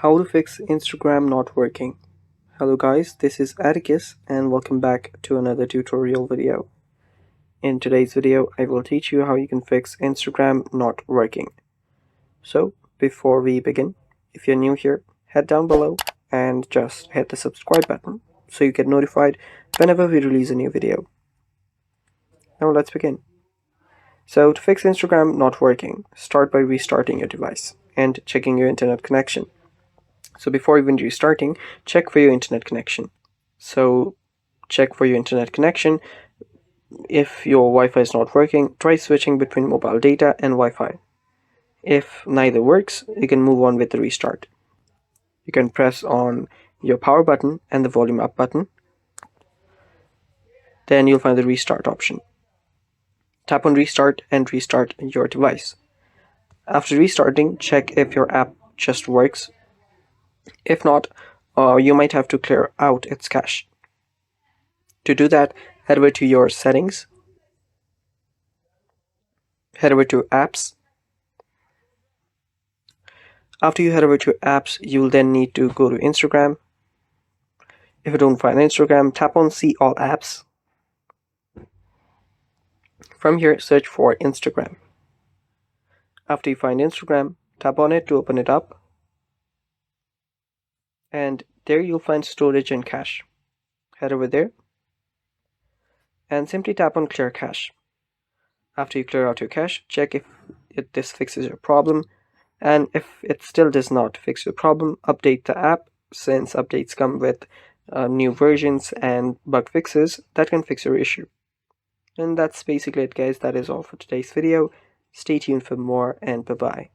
How to fix Instagram not working. Hello guys, this is Atticus and welcome back to another tutorial video. In today's video, I will teach you how you can fix Instagram not working. So before we begin, if you're new here, head down below and just hit the subscribe button so you get notified whenever we release a new video. Now let's begin. So to fix Instagram not working, start by restarting your device and checking your internet connection. So before even restarting, check for your internet connection. So check for your internet connection. If your Wi-Fi is not working, try switching between mobile data and Wi-Fi. If neither works, you can move on with the restart. You can press on your power button and the volume up button. Then you'll find the restart option. Tap on restart and restart your device. After restarting, check if your app just works. If not, you might have to clear out its cache. To do that, head over to your settings, head over to apps. After you head over to apps, you'll then need to go to Instagram. If you don't find Instagram, tap on see all apps. From here, search for Instagram. After you find Instagram, tap on it to open it up. And there you'll find storage and cache. Head over there and simply tap on clear cache. After you clear out your cache, check if this fixes your problem, and if it still does not fix your problem, update the app, since updates come with new versions and bug fixes that can fix your issue. And that's basically it guys, that is all for today's video. Stay tuned for more and bye bye.